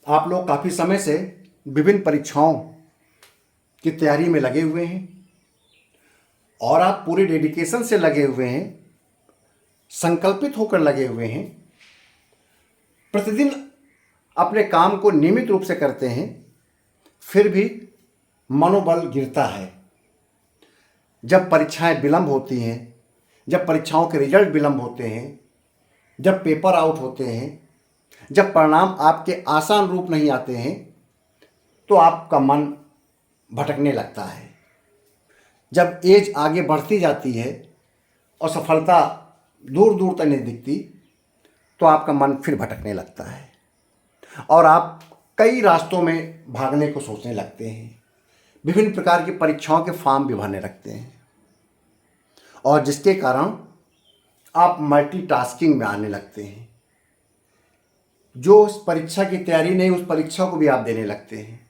आप लोग काफ़ी समय से विभिन्न परीक्षाओं की तैयारी में लगे हुए हैं और आप पूरे डेडिकेशन से लगे हुए हैं, संकल्पित होकर लगे हुए हैं। प्रतिदिन अपने काम को नियमित रूप से करते हैं, फिर भी मनोबल गिरता है। जब परीक्षाएं विलंब होती हैं, जब परीक्षाओं के रिजल्ट विलंब होते हैं, जब पेपर आउट होते हैं, जब परिणाम आपके आसान रूप नहीं आते हैं, तो आपका मन भटकने लगता है। जब एज आगे बढ़ती जाती है और सफलता दूर दूर तक नहीं दिखती, तो आपका मन फिर भटकने लगता है और आप कई रास्तों में भागने को सोचने लगते हैं। विभिन्न प्रकार की परीक्षाओं के फॉर्म भी भरने लगते हैं और जिसके कारण आप मल्टीटास्किंग में आने लगते हैं। जो उस परीक्षा की तैयारी नहीं, उस परीक्षा को भी आप देने लगते हैं।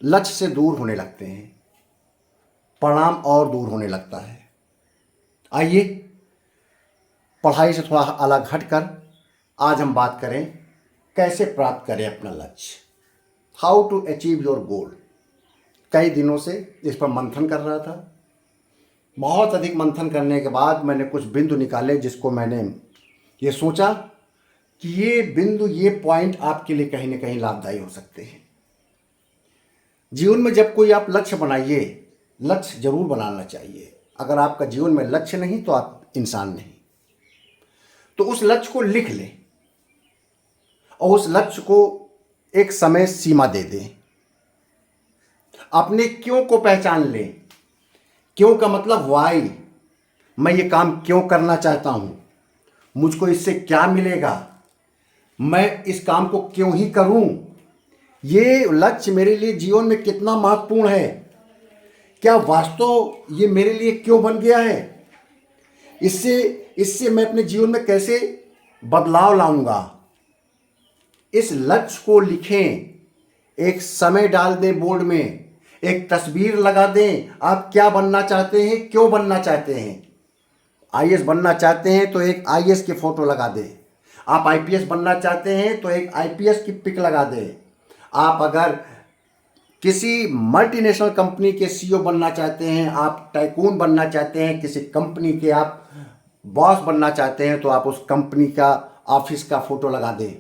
लक्ष्य से दूर होने लगते हैं, परिणाम और दूर होने लगता है। आइए पढ़ाई से थोड़ा अलग हटकर आज हम बात करें कैसे प्राप्त करें अपना लक्ष्य, how to achieve your goal. कई दिनों से इस पर मंथन कर रहा था। बहुत अधिक मंथन करने के बाद मैंने कुछ बिंदु निकाले, जिसको मैंने ये सोचा कि ये बिंदु, ये पॉइंट आपके लिए कहीं ना कहीं लाभदायी हो सकते हैं। जीवन में जब कोई आप लक्ष्य बनाइए, लक्ष्य जरूर बनाना चाहिए। अगर आपका जीवन में लक्ष्य नहीं तो आप इंसान नहीं। तो उस लक्ष्य को लिख लें और उस लक्ष्य को एक समय सीमा दे दें। अपने क्यों को पहचान लें। क्यों का मतलब वाई, मैं ये काम क्यों करना चाहता हूं, मुझको इससे क्या मिलेगा, मैं इस काम को क्यों ही करूं, ये लक्ष्य मेरे लिए जीवन में कितना महत्वपूर्ण है, क्या वास्तव ये मेरे लिए क्यों बन गया है, इससे मैं अपने जीवन में कैसे बदलाव लाऊंगा। इस लक्ष्य को लिखें, एक समय डाल दें बोर्ड में, एक तस्वीर लगा दें। आप क्या बनना चाहते हैं, क्यों बनना चाहते हैं। आईएएस बनना चाहते हैं तो एक आईएएस की फोटो लगा दें। आप आईपीएस बनना चाहते हैं तो एक आईपीएस की पिक लगा दें। आप अगर किसी मल्टीनेशनल कंपनी के सीईओ बनना चाहते हैं, आप टाइकून बनना चाहते हैं, किसी कंपनी के आप बॉस बनना चाहते हैं, तो आप उस कंपनी का ऑफिस का फोटो लगा दें।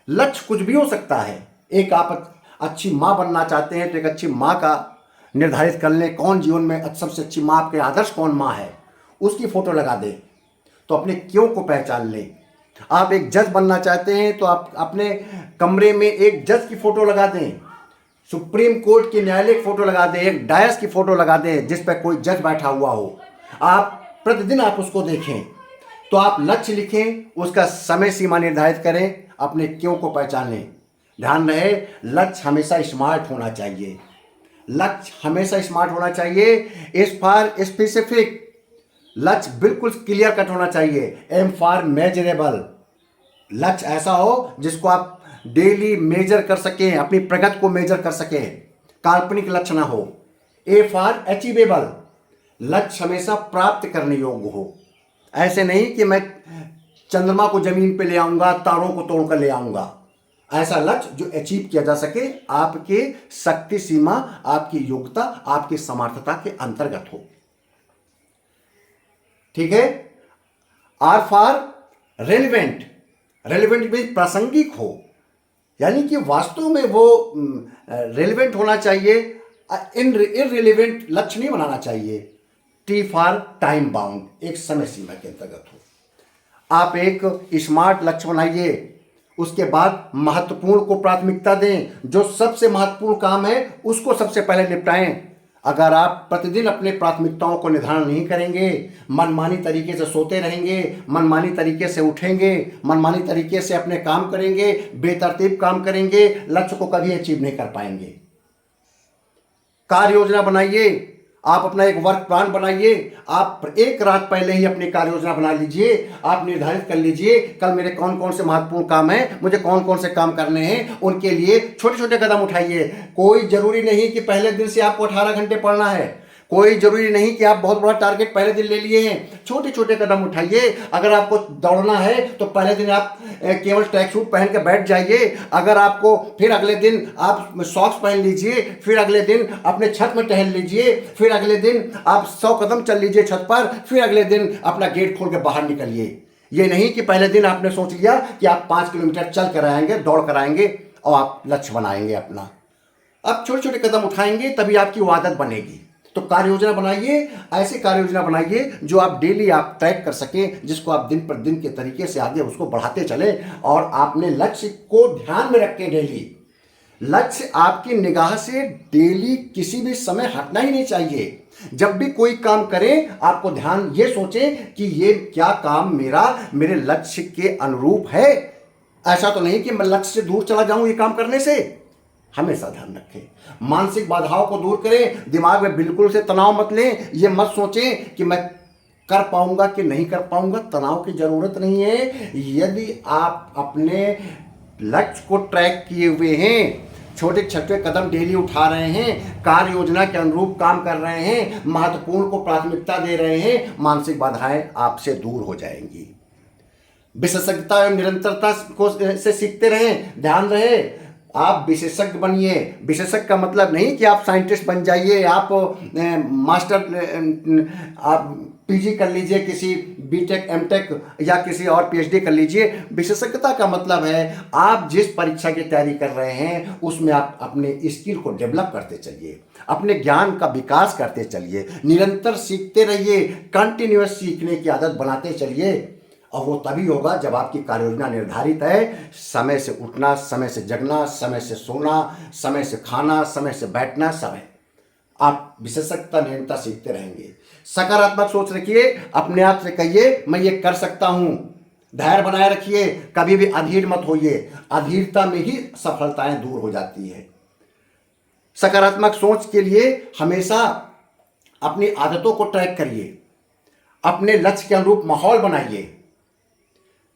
लक्ष्य कुछ भी हो सकता है। एक आप अच्छी माँ बनना चाहते हैं तो एक अच्छी माँ का निर्धारित कर लें, कौन जीवन में सबसे अच्छी माँ, आपके आदर्श कौन माँ है, उसकी फोटो लगा दें। तो अपने क्यों को पहचान लें। आप एक जज बनना चाहते हैं तो आप अपने कमरे में एक जज की फोटो लगा दें, सुप्रीम कोर्ट की न्यायालय की फोटो लगा दें, एक डायस की फोटो लगा दें जिस पर कोई जज बैठा हुआ हो। आप प्रतिदिन आप उसको देखें। तो आप लक्ष्य लिखें, उसका समय सीमा निर्धारित करें, अपने क्यों को पहचानें। ध्यान रहे, लक्ष्य हमेशा स्मार्ट होना चाहिए। लक्ष्य हमेशा स्मार्ट होना चाहिए। एस फॉर स्पेसिफिक, लक्ष्य बिल्कुल क्लियर कट होना चाहिए। एम फॉर मेजरेबल, लक्ष्य ऐसा हो जिसको आप डेली मेजर कर सकें, अपनी प्रगति को मेजर कर सकें, काल्पनिक लक्ष्य ना हो। ए फॉर अचीवेबल, लक्ष्य हमेशा प्राप्त करने योग्य हो। ऐसे नहीं कि मैं चंद्रमा को जमीन पे ले आऊंगा, तारों को तोड़कर ले आऊंगा। ऐसा लक्ष्य जो अचीव किया जा सके, आपके शक्ति सीमा, आपकी योग्यता, आपकी समर्थता के अंतर्गत हो। ठीक है। आर फॉर रेलिवेंट, रेलिवेंट में प्रासंगिक हो, यानी कि वास्तव में वो रेलिवेंट होना चाहिए। इनरिलेवेंट लक्ष्य नहीं बनाना चाहिए। टी फॉर टाइम बाउंड, एक समय सीमा के अंतर्गत हो। आप एक स्मार्ट लक्ष्य बनाइए, उसके बाद महत्वपूर्ण को प्राथमिकता दें। जो सबसे महत्वपूर्ण काम है उसको सबसे पहले निपटाएं। अगर आप प्रतिदिन अपने प्राथमिकताओं को निर्धारण नहीं करेंगे, मनमानी तरीके से सोते रहेंगे, मनमानी तरीके से उठेंगे, मनमानी तरीके से अपने काम करेंगे, बेतरतीब काम करेंगे, लक्ष्य को कभी अचीव नहीं कर पाएंगे। कार्य योजना बनाइए। आप अपना एक वर्क प्लान बनाइए। आप एक रात पहले ही अपनी कार्य योजना बना लीजिए। आप निर्धारित कर लीजिए कल मेरे कौन कौन से महत्वपूर्ण काम हैं, मुझे कौन कौन से काम करने हैं, उनके लिए छोटे छोटे कदम उठाइए। कोई जरूरी नहीं कि पहले दिन से आपको 18 घंटे पढ़ना है। कोई जरूरी नहीं कि आप बहुत बड़ा टारगेट पहले दिन ले लिए हैं, छोटे छोटे कदम उठाइए। अगर आपको दौड़ना है तो पहले दिन आप केवल ट्रैक सूट पहन के बैठ जाइए। अगर आपको फिर अगले दिन आप सॉक्स पहन लीजिए, फिर अगले दिन अपने छत में टहल लीजिए, फिर अगले दिन आप 100 कदम चल लीजिए छत पर, फिर अगले दिन अपना गेट खोल के बाहर निकलिए। ये नहीं कि पहले दिन आपने सोच लिया कि आप 5 किलोमीटर चल कर आएंगे, दौड़ कर आएंगे और आप लक्ष्य बनाएंगे अपना। आप छोटे छोटे कदम उठाएंगे तभी आपकी वो आदत बनेगी। तो कार्य योजना बनाइए, ऐसी कार्य योजना बनाइए जो आप डेली आप ट्रैक कर सकें, जिसको आप दिन पर दिन के तरीके से आगे उसको बढ़ाते चले। और आपने लक्ष्य को ध्यान में रखें डेली। लक्ष्य आपकी निगाह से डेली किसी भी समय हटना ही नहीं चाहिए। जब भी कोई काम करें आपको ध्यान ये सोचें कि ये क्या काम मेरे लक्ष्य के अनुरूप है। ऐसा तो नहीं कि मैं लक्ष्य से दूर चला जाऊं ये काम करने से। हमेशा ध्यान रखें, मानसिक बाधाओं को दूर करें, दिमाग में बिल्कुल से तनाव मत लें। ये मत सोचें कि मैं कर पाऊंगा कि नहीं कर पाऊंगा, तनाव की जरूरत नहीं है। यदि आप अपने लक्ष्य को ट्रैक किए हुए हैं, छोटे छोटे कदम डेली उठा रहे हैं, कार्य योजना के अनुरूप काम कर रहे हैं, महत्वपूर्ण को प्राथमिकता दे रहे हैं, मानसिक बाधाएं आपसे दूर हो जाएंगी। विशेषज्ञता एवं निरंतरता को से सीखते रहें, ध्यान रहे आप विशेषज्ञ बनिए। विशेषज्ञ का मतलब नहीं कि आप साइंटिस्ट बन जाइए, आप आप पीजी कर लीजिए, किसी बीटेक एमटेक या किसी और पीएचडी कर लीजिए। विशेषज्ञता का मतलब है आप जिस परीक्षा की तैयारी कर रहे हैं उसमें आप अपने स्किल को डेवलप करते चलिए, अपने ज्ञान का विकास करते चलिए, निरंतर सीखते रहिए, कंटिन्यूअस सीखने की आदत बनाते चलिए। और वो तभी होगा जब आपकी कार्य योजना निर्धारित है। समय से उठना, समय से जगना, समय से सोना, समय से खाना, समय से बैठना, समय आप विशेषज्ञता निरंतर सीखते रहेंगे। सकारात्मक सोच रखिए, अपने आप से कहिए मैं ये कर सकता हूं। धैर्य बनाए रखिए, कभी भी अधीर मत होइए, अधीरता में ही सफलताएं दूर हो जाती है। सकारात्मक सोच के लिए हमेशा अपनी आदतों को ट्रैक करिए, अपने लक्ष्य के अनुरूप माहौल बनाइए,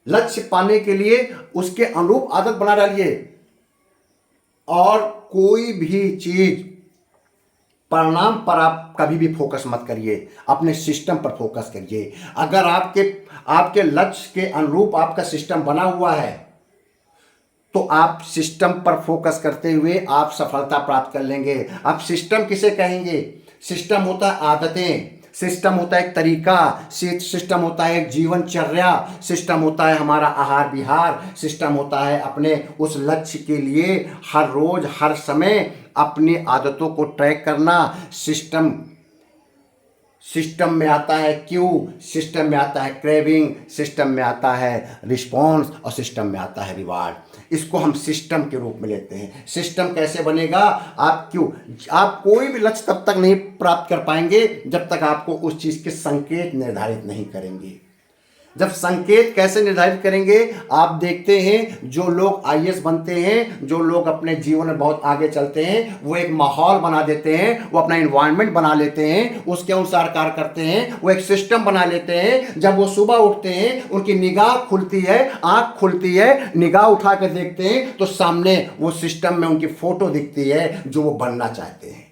लक्ष्य पाने के लिए उसके अनुरूप आदत बना डालिए। और कोई भी चीज परिणाम पर आप कभी भी फोकस मत करिए, अपने सिस्टम पर फोकस करिए। अगर आपके लक्ष्य के अनुरूप आपका सिस्टम बना हुआ है तो आप सिस्टम पर फोकस करते हुए आप सफलता प्राप्त कर लेंगे। आप सिस्टम किसे कहेंगे? सिस्टम होता है आदतें, सिस्टम होता है एक तरीका, सिस्टम होता है एक जीवनचर्या, सिस्टम होता है हमारा आहार विहार, सिस्टम होता है अपने उस लक्ष्य के लिए हर रोज हर समय अपनी आदतों को ट्रैक करना। सिस्टम में आता है क्यू, सिस्टम में आता है क्रेविंग, सिस्टम में आता है रिस्पॉन्स और सिस्टम में आता है रिवार्ड। इसको हम सिस्टम के रूप में लेते हैं। सिस्टम कैसे बनेगा? आप कोई भी लक्ष्य तब तक नहीं प्राप्त कर पाएंगे जब तक आपको उस चीज के संकेत निर्धारित नहीं करेंगे। जब संकेत कैसे निर्धारित करेंगे? आप देखते हैं जो लोग आईएएस बनते हैं, जो लोग अपने जीवन में बहुत आगे चलते हैं, वो एक माहौल बना देते हैं, वो अपना एनवायरनमेंट बना लेते हैं, उसके अनुसार कार्य करते हैं, वो एक सिस्टम बना लेते हैं। जब वो सुबह उठते हैं उनकी निगाह खुलती है, आंख खुलती है, निगाह उठा कर देखते हैं तो सामने वो सिस्टम में उनकी फोटो दिखती है जो वो बनना चाहते हैं।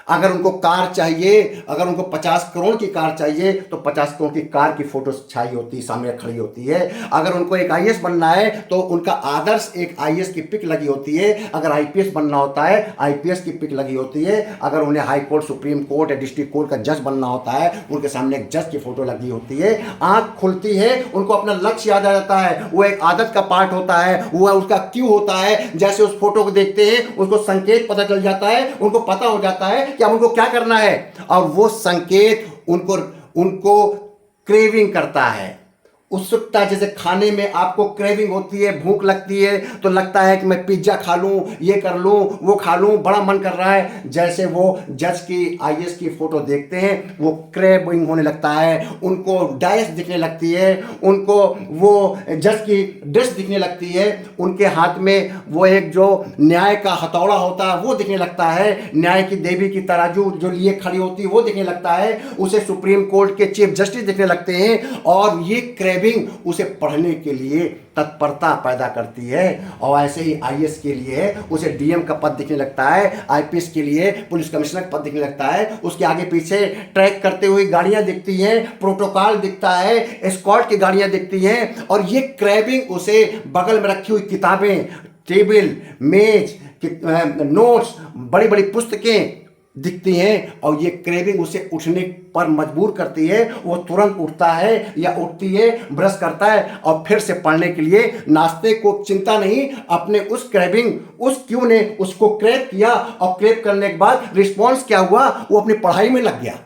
अगर उनको कार चाहिए, अगर उनको 50 करोड़ की कार चाहिए तो 50 करोड़ की कार की फोटो छाई होती है, सामने खड़ी होती है। अगर उनको एक आईएएस बनना है तो उनका आदर्श एक आईएएस की पिक लगी होती है। अगर आईपीएस बनना होता है आईपीएस की पिक लगी होती है। अगर उन्हें हाई कोर्ट, सुप्रीम कोर्ट या डिस्ट्रिक्ट कोर्ट का जज बनना होता है उनके सामने एक जज की फोटो लगी होती है। आंख खुलती है, उनको अपना लक्ष्य याद आ जाता है, वो एक आदत का पार्ट होता है, वो उसका क्यों होता है। जैसे उस फोटो को देखते हैं उसको संकेत पता चल जाता है, उनको पता हो जाता है कि अब उनको क्या करना है, और वो संकेत उनको क्रेविंग करता है, उत्सुकता। जैसे खाने में आपको क्रेविंग होती है, भूख लगती है तो लगता है कि मैं पिज्जा खा लूं, ये कर लूं, वो खा लूं, बड़ा मन कर रहा है। जैसे वो जज की आईएएस की फोटो देखते हैं वो क्रेविंग होने लगता है, उनको डाइस दिखने लगती है, उनको वो जज की ड्रेस दिखने लगती है, उनके हाथ में वो एक जो न्याय का हथौड़ा होता है वो दिखने लगता है, न्याय की देवी की तराजू जो लिए खड़ी होती है वो दिखने लगता है, उसे सुप्रीम कोर्ट के चीफ जस्टिस दिखने लगते हैं। और ये क्रेविंग उसे पढ़ने के लिए तत्परता पैदा करती है। और ऐसे ही आईएएस के लिए उसे डीएम का पद दिखने लगता है, आईपीएस के लिए पुलिस कमिश्नर का पद दिखने लगता है, उसके आगे पीछे ट्रैक करते हुए गाड़ियां दिखती हैं, प्रोटोकॉल दिखता है, एस्कॉर्ट की गाड़ियां दिखती हैं। और ये क्रेविंग उसे बगल में रखी हुई किताबें, टेबल, मेज, नोट्स, बड़ी बड़ी पुस्तकें दिखती हैं और ये क्रेविंग उसे उठने पर मजबूर करती है। वो तुरंत उठता है या उठती है, ब्रश करता है और फिर से पढ़ने के लिए। नाश्ते को चिंता नहीं, अपने उस क्रेविंग, उस क्यों ने उसको क्रेव किया और क्रेव करने के बाद रिस्पॉन्स क्या हुआ, वो अपनी पढ़ाई में लग गया।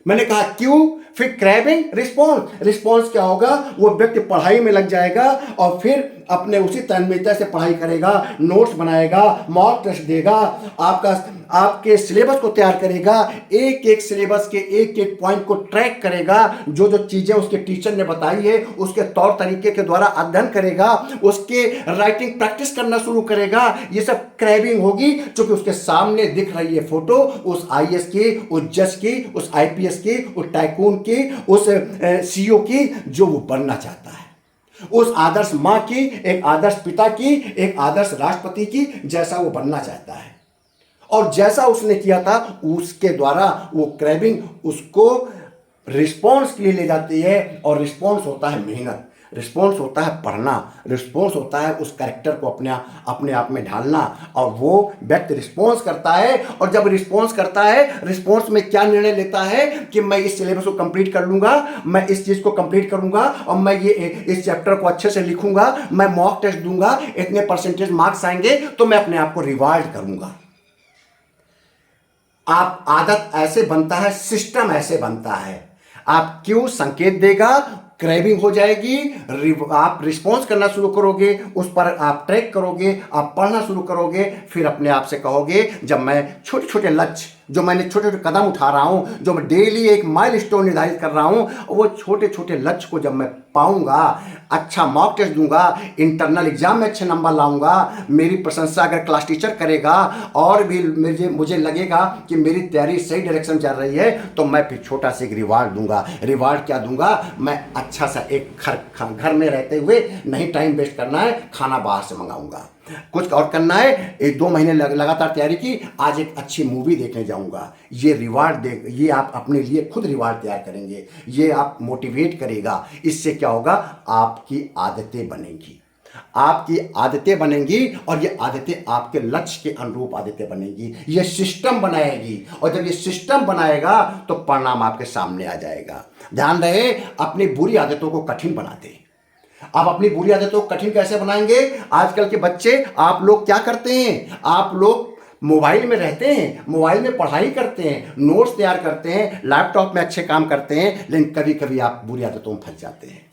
मैंने कहा क्यों, फिर क्रेविंग, रिस्पॉन्स। रिस्पॉन्स क्या होगा, वो व्यक्ति पढ़ाई में लग जाएगा और फिर अपने उसी तन्मयता से पढ़ाई करेगा, नोट्स बनाएगा, मॉक टेस्ट देगा, आपके सिलेबस को तैयार करेगा, एक एक सिलेबस के एक एक पॉइंट को ट्रैक करेगा, जो जो चीजें उसके टीचर ने बताई है उसके तौर तरीके के द्वारा अध्ययन करेगा, उसके राइटिंग प्रैक्टिस करना शुरू करेगा। ये सब क्रेविंग होगी क्योंकि उसके सामने दिख रही है फोटो उस आईएएस की, उस जज की, उस आईपीएस की, उस टाइकून की, उस सीईओ की जो वो बनना चाहता है, उस आदर्श मां की, एक आदर्श पिता की, एक आदर्श राष्ट्रपति की, जैसा वो बनना चाहता है। और जैसा उसने किया था उसके द्वारा वो क्रेविंग उसको रिस्पॉन्स के लिए ले जाती है। और रिस्पॉन्स होता है मेहनत, रिस्पॉन्स होता है पढ़ना, रिस्पॉन्स होता है उस कैरेक्टर को अपने आप में ढालना। और वो व्यक्ति रिस्पॉन्स करता है और जब रिस्पॉन्स करता है, रिस्पॉन्स में क्या निर्णय लेता है कि मैं इस सिलेबस को कंप्लीट कर लूंगा, मैं इस चीज को कंप्लीट करूंगा और मैं ये इस चैप्टर को अच्छे से लिखूंगा, मैं मॉक टेस्ट दूंगा, इतने परसेंटेज मार्क्स आएंगे तो मैं अपने आप को रिवार्ड करूंगा। आप आदत ऐसे बनता है, सिस्टम ऐसे बनता है। आप क्यों संकेत देगा, क्रेविंग हो जाएगी, आप रिस्पॉन्स करना शुरू करोगे, उस पर आप ट्रैक करोगे, आप पढ़ना शुरू करोगे, फिर अपने आप से कहोगे जब मैं छोटे छोटे लक्ष्य, जो मैंने छोटे छोटे कदम उठा रहा हूं, जो मैं डेली एक माइलस्टोन निर्धारित कर रहा हूं, वो छोटे छोटे लक्ष्य को जब मैं पाऊंगा, अच्छा मॉक टेस्ट दूंगा, इंटरनल एग्जाम में अच्छे नंबर लाऊंगा, मेरी प्रशंसा अगर क्लास टीचर करेगा और भी मुझे लगेगा कि मेरी तैयारी सही डायरेक्शन चल रही है, तो मैं फिर छोटा सा एक रिवार्ड दूंगा। रिवार्ड क्या दूंगा, मैं अच्छा सा एक घर में रहते हुए नहीं टाइम वेस्ट करना है, खाना बाहर से मंगाऊंगा। कुछ और करना है, 1-2 महीने लगातार तैयारी की, आज एक अच्छी मूवी देखने जाऊंगा। ये रिवार्ड दे, ये आप अपने लिए खुद रिवार्ड तैयार करेंगे, ये आप मोटिवेट करेगा। इससे क्या होगा, आपकी आदतें बनेंगी, आपकी आदतें बनेंगी और ये आदतें आपके लक्ष्य के अनुरूप आदतें बनेंगी। ये सिस्टम बनाएगी और जब ये सिस्टम बनाएगा तो परिणाम आपके सामने आ जाएगा। ध्यान रहे, अपनी बुरी आदतों को कठिन बना दे। आप अपनी बुरी आदतों को कठिन कैसे बनाएंगे? आजकल के बच्चे, आप लोग क्या करते हैं, आप लोग मोबाइल में रहते हैं, मोबाइल में पढ़ाई करते हैं, नोट्स तैयार करते हैं, लैपटॉप में अच्छे काम करते हैं, लेकिन कभी कभी आप बुरी आदतों में फंस जाते हैं।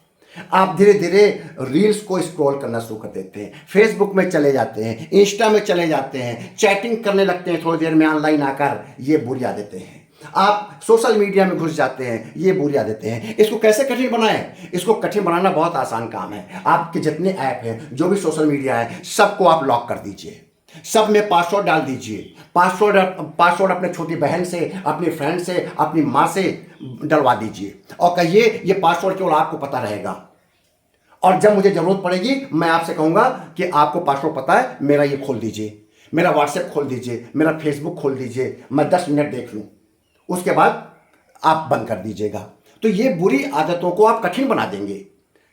आप धीरे धीरे रील्स को स्क्रॉल करना शुरू कर देते हैं, फेसबुक में चले जाते हैं, इंस्टा में चले जाते हैं, चैटिंग करने लगते हैं थोड़ी देर में ऑनलाइन आकर। ये बुरी आदतें हैं। आप सोशल मीडिया में घुस जाते हैं, ये बुरी आदतें हैं। इसको कैसे कठिन बनाएं? इसको कठिन बनाना बहुत आसान काम है। आपके जितने ऐप हैं, जो भी सोशल मीडिया है, सबको आप लॉक कर दीजिए, सब में पासवर्ड डाल दीजिए। पासवर्ड अपने छोटी बहन से, अपनी फ्रेंड से, अपनी माँ से डलवा दीजिए और कहिए ये पासवर्ड केवल आपको पता रहेगा, और जब मुझे जरूरत पड़ेगी मैं आपसे कहूंगा कि आपको पासवर्ड पता है, मेरा ये खोल दीजिए, मेरा व्हाट्सएप खोल दीजिए, मेरा फेसबुक खोल दीजिए, मैं 10 मिनट देख लूं, उसके बाद आप बंद कर दीजिएगा। तो ये बुरी आदतों को आप कठिन बना देंगे।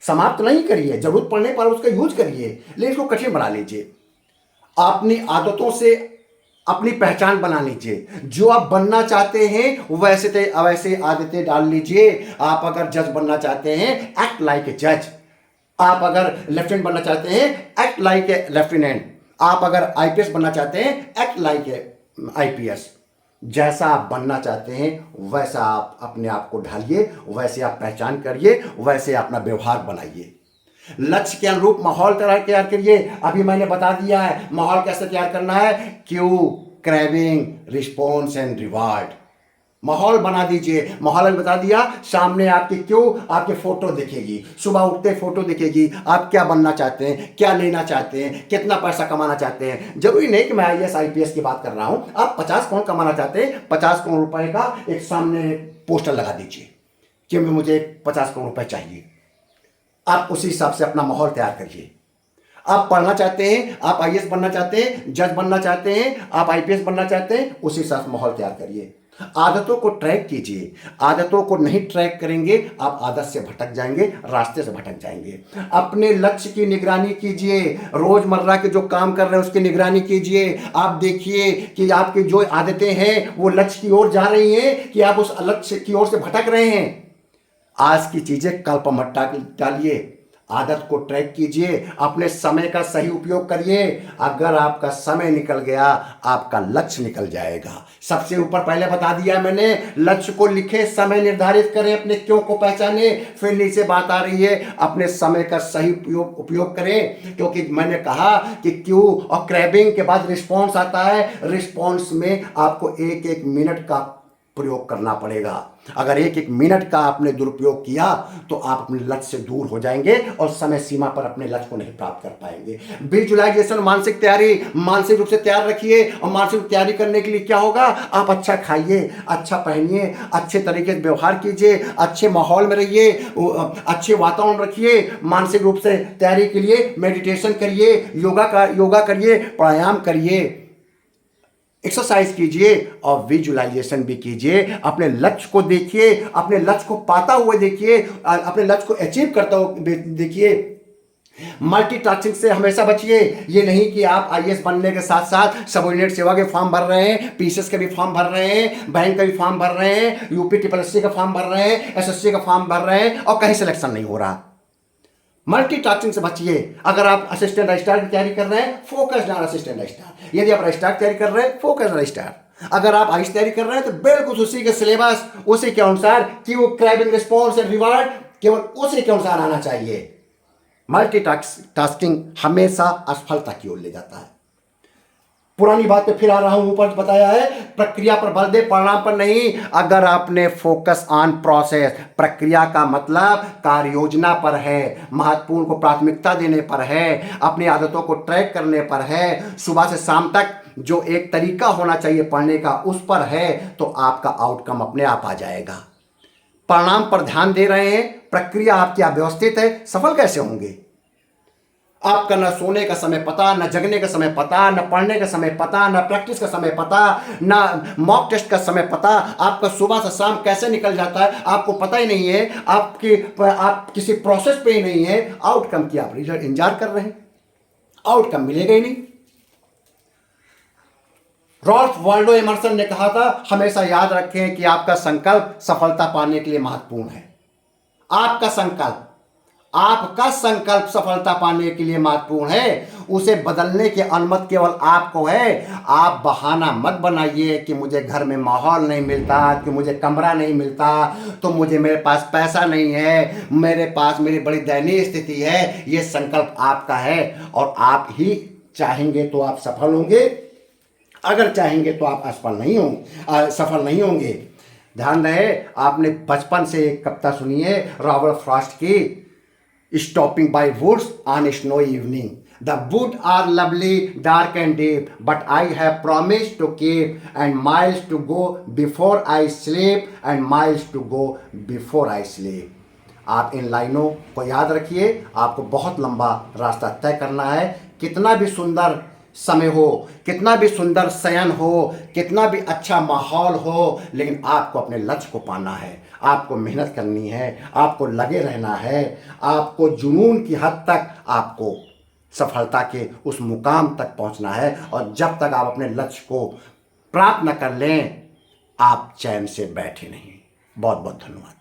समाप्त नहीं करिए, जरूरत पड़ने पर उसका यूज करिए, लेकिन इसको कठिन बना लीजिए। अपनी आदतों से अपनी पहचान बना लीजिए। जो आप बनना चाहते हैं वैसे आदतें डाल लीजिए। आप अगर जज बनना चाहते हैं, एक्ट लाइक ए जज। आप अगर लेफ्टिनेंट बनना चाहते हैं, एक्ट लाइक ए लेफ्टिनेंट। आप अगर आईपीएस बनना चाहते हैं, एक्ट लाइक ए आईपीएस। जैसा आप बनना चाहते हैं वैसा आप अपने आप को ढालिए, वैसे आप पहचान करिए, वैसे अपना व्यवहार बनाइए। लक्ष्य के अनुरूप माहौल तैयार करिए। अभी मैंने बता दिया है माहौल कैसे तैयार करना है। Q, craving, response and reward. माहौल बना दीजिए। माहौल बता दिया, सामने आपकी क्यों, आपकी फोटो दिखेगी, सुबह उठते फोटो दिखेगी। आप क्या बनना चाहते हैं, क्या लेना चाहते हैं, कितना पैसा कमाना चाहते हैं। जरूरी नहीं कि मैं आईएएस आईपीएस की बात कर रहा हूं। आप 50 करोड़ कमाना चाहते हैं, 50 करोड़ रुपए का एक सामने पोस्टर लगा दीजिए कि मुझे 50 करोड़ रुपए चाहिए। आप उसी हिसाब से अपना माहौल तैयार करिए। आप पढ़ना चाहते हैं, आप आईएएस बनना चाहते हैं, जज बनना चाहते हैं, आप आईपीएस बनना चाहते हैं, उसी हिसाब से माहौल तैयार करिए। आदतों को ट्रैक कीजिए। आदतों को नहीं ट्रैक करेंगे आप आदत से भटक जाएंगे, रास्ते से भटक जाएंगे। अपने लक्ष्य की निगरानी कीजिए। रोजमर्रा के जो काम कर रहे हैं उसकी निगरानी कीजिए। आप देखिए कि आपकी जो आदतें हैं वो लक्ष्य की ओर जा रही हैं कि आप उस लक्ष्य की ओर से भटक रहे हैं। आज की चीजें कल पर मत डालिए। आदत को ट्रैक कीजिए। अपने समय का सही उपयोग करिए। अगर आपका समय निकल गया आपका लक्ष्य निकल जाएगा। सबसे ऊपर पहले बता दिया मैंने, लक्ष्य को लिखे, समय निर्धारित करें, अपने क्यों को पहचाने। फिर नीचे बात आ रही है अपने समय का सही उपयोग करें, क्योंकि मैंने कहा कि क्यों और क्रैबिंग के बाद रिस्पॉन्स आता है। रिस्पॉन्स में आपको एक एक मिनट का प्रयोग करना पड़ेगा। अगर एक एक मिनट का आपने दुरुपयोग किया तो आप अपने लक्ष्य से दूर हो जाएंगे और समय सीमा पर अपने लक्ष्य को नहीं प्राप्त कर पाएंगे। विजुअलाइजेशन, मानसिक तैयारी, मानसिक रूप से तैयार रखिए। और मानसिक तैयारी करने के लिए क्या होगा, आप अच्छा खाइए, अच्छा पहनिए, अच्छे तरीके से व्यवहार कीजिए, अच्छे माहौल में रहिए, अच्छे वातावरण रखिए। मानसिक रूप से तैयारी के लिए मेडिटेशन करिए, योगा करिए, प्राणायाम करिए, एक्सरसाइज कीजिए और विजुअलाइजेशन भी कीजिए। अपने लक्ष्य को देखिए, अपने लक्ष्य को पाता हुए देखिए, अपने लक्ष्य को अचीव करता हुए देखिए। मल्टीटास्किंग से हमेशा बचिए। ये नहीं कि आप आईएएस बनने के साथ साथ सबऑर्डिनेट सेवा के फॉर्म भर रहे हैं, पीसीएस के भी फॉर्म भर रहे हैं, बैंक का भी फॉर्म भर रहे हैं, यूपी ट्रिपल का फॉर्म भर रहे हैं, एसएससी का फॉर्म भर रहे हैं और कहीं सिलेक्शन नहीं हो रहा। मल्टीटास्किंग से बचिए। अगर आप असिस्टेंट रजिस्ट्रार की तैयारी कर रहे हैं, फोकस्ड ऑन असिस्टेंट रजिस्ट्रार। यदि आप रजिस्ट्रार की तैयारी कर रहे हैं, फोकस्ड रजिस्ट्रार। अगर आप आईएएस तैयारी कर रहे हैं तो बिल्कुल उसी के सिलेबस, उसी के अनुसार कि वो क्रैबिंग, रिस्पॉन्स एंड रिवार्ड केवल उसी के अनुसार आना चाहिए। मल्टीटास्किंग हमेशा असफलता की ओर ले जाता है। पुरानी बात पे फिर आ रहा हूं, ऊपर बताया है प्रक्रिया पर बल दे, परिणाम पर नहीं। अगर आपने फोकस ऑन प्रोसेस, प्रक्रिया का मतलब कार्य योजना पर है, महत्वपूर्ण को प्राथमिकता देने पर है, अपनी आदतों को ट्रैक करने पर है, सुबह से शाम तक जो एक तरीका होना चाहिए पढ़ने का उस पर है, तो आपका आउटकम अपने आप आ जाएगा। परिणाम पर ध्यान दे रहे हैं, प्रक्रिया आपकी अव्यवस्थित है, सफल कैसे होंगे। आपका न सोने का समय पता, न जगने का समय पता, न पढ़ने का समय पता, न प्रैक्टिस का समय पता, न मॉक टेस्ट का समय पता। आपका सुबह से शाम कैसे निकल जाता है आपको पता ही नहीं है। आप किसी प्रोसेस पे ही नहीं है। आउटकम की आप रिजल्ट इंतजार कर रहे हैं, आउटकम मिलेगा ही नहीं। रॉल्फ वाल्डो एमर्सन ने कहा था, हमेशा याद रखें कि आपका संकल्प सफलता पाने के लिए महत्वपूर्ण है। आपका संकल्प सफलता पाने के लिए महत्वपूर्ण है। उसे बदलने की अनुमति केवल आपको है। आप बहाना मत बनाइए कि मुझे घर में माहौल नहीं मिलता, कि मुझे कमरा नहीं मिलता, तो मेरे पास पैसा नहीं है, मेरे पास मेरी बड़ी दयनीय स्थिति है। यह संकल्प आपका है और आप ही चाहेंगे तो आप सफल होंगे, अगर चाहेंगे तो आप सफल नहीं होंगे। ध्यान रहे, आपने बचपन से एक कविता सुनी है रॉबर्ट फ्रॉस्ट की, Stopping by woods on a snowy evening. The woods are lovely, dark and deep, but I have promised to keep, and miles to go before I sleep, and miles to go before I sleep. आप इन लाइनों को याद रखिए। आपको बहुत लंबा रास्ता तय करना है। कितना भी सुंदर समय हो, कितना भी सुंदर शयन हो, कितना भी अच्छा माहौल हो, लेकिन आपको अपने लक्ष्य को पाना है। आपको मेहनत करनी है, आपको लगे रहना है, आपको जुनून की हद तक आपको सफलता के उस मुकाम तक पहुंचना है। और जब तक आप अपने लक्ष्य को प्राप्त न कर लें, आप चैन से बैठे नहीं। बहुत बहुत धन्यवाद।